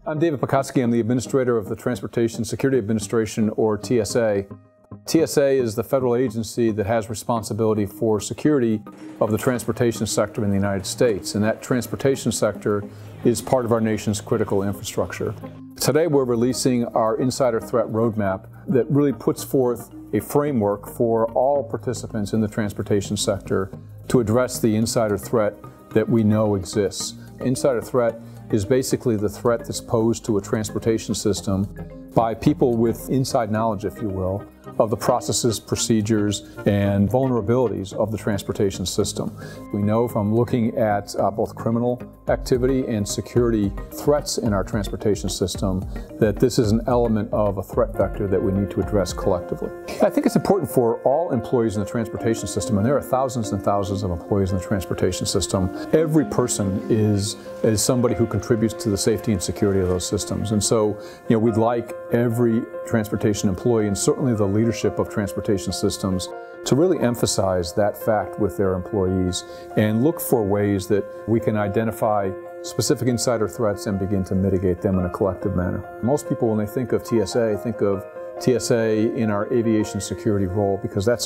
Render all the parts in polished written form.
I'm David Pekoske. I'm the Administrator of the Transportation Security Administration, or TSA. TSA is the federal agency that has responsibility for security of the transportation sector in the United States, and that transportation sector is part of our nation's critical infrastructure. Today we're releasing our Insider Threat Roadmap that really puts forth a framework for all participants in the transportation sector to address the insider threat that we know exists. Insider threat is basically the threat that's posed to a transportation system by people with inside knowledge, if you will, of the processes, procedures, and vulnerabilities of the transportation system. We know from looking at both criminal activity and security threats in our transportation system that this is an element of a threat vector that we need to address collectively. I think it's important for all employees in the transportation system, and there are thousands and thousands of employees in the transportation system. Every person is somebody who contributes to the safety and security of those systems. And so, we'd like every transportation employee, and certainly the leadership of transportation systems, to really emphasize that fact with their employees and look for ways that we can identify specific insider threats and begin to mitigate them in a collective manner. Most people, when they think of TSA, think of TSA in our aviation security role, because that's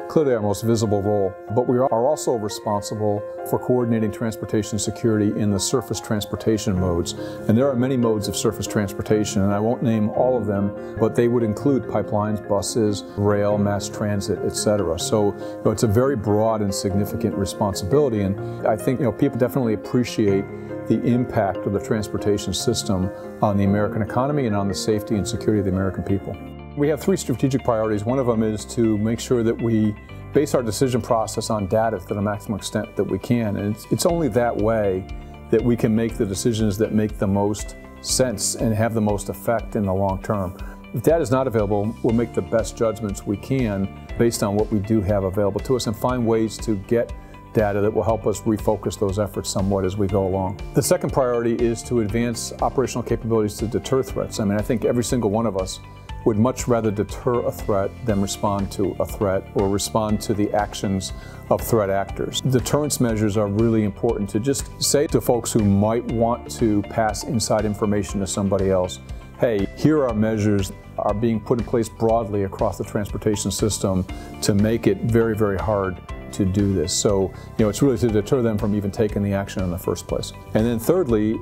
clearly our most visible role. But we are also responsible for coordinating transportation security in the surface transportation modes. And there are many modes of surface transportation, and I won't name all of them, but they would include pipelines, buses, rail, mass transit, etc. So it's a very broad and significant responsibility, and I think people definitely appreciate the impact of the transportation system on the American economy and on the safety and security of the American people. We have three strategic priorities. One of them is to make sure that we base our decision process on data to the maximum extent that we can. And it's only that way that we can make the decisions that make the most sense and have the most effect in the long term. If data is not available, we'll make the best judgments we can based on what we do have available to us and find ways to get data that will help us refocus those efforts somewhat as we go along. The second priority is to advance operational capabilities to deter threats. I think every single one of us would much rather deter a threat than respond to a threat or respond to the actions of threat actors. Deterrence measures are really important to just say to folks who might want to pass inside information to somebody else, hey, here are measures are being put in place broadly across the transportation system to make it very, very hard to do this. So, it's really to deter them from even taking the action in the first place. And then thirdly,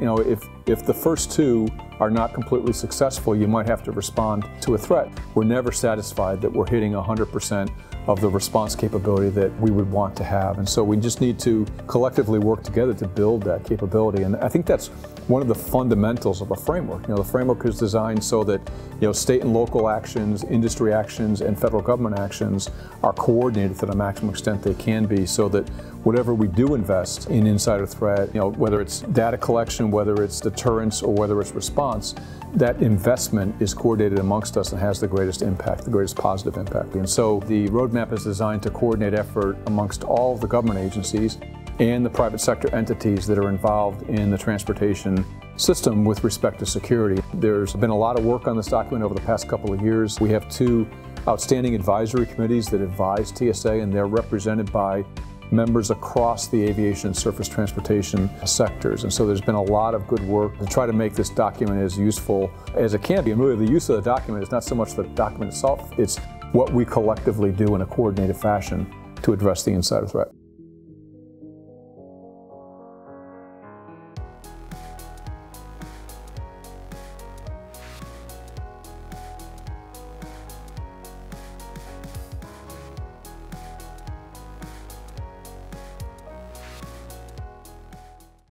if the first two are not completely successful, you might have to respond to a threat. We're never satisfied that we're hitting 100% of the response capability that we would want to have. And so we just need to collectively work together to build that capability. And I think that's one of the fundamentals of a framework. The framework is designed so that state and local actions, industry actions, and federal government actions are coordinated to the maximum extent they can be, so that whatever we do invest in insider threat, whether it's data collection, whether it's deterrence, or whether it's response, that investment is coordinated amongst us and has the greatest impact, the greatest positive impact. And so the roadmap is designed to coordinate effort amongst all of the government agencies and the private sector entities that are involved in the transportation system with respect to security. There's been a lot of work on this document over the past couple of years. We have two outstanding advisory committees that advise TSA, and they're represented by members across the aviation and surface transportation sectors. And so there's been a lot of good work to try to make this document as useful as it can be. And really the use of the document is not so much the document itself, it's what we collectively do in a coordinated fashion to address the insider threat.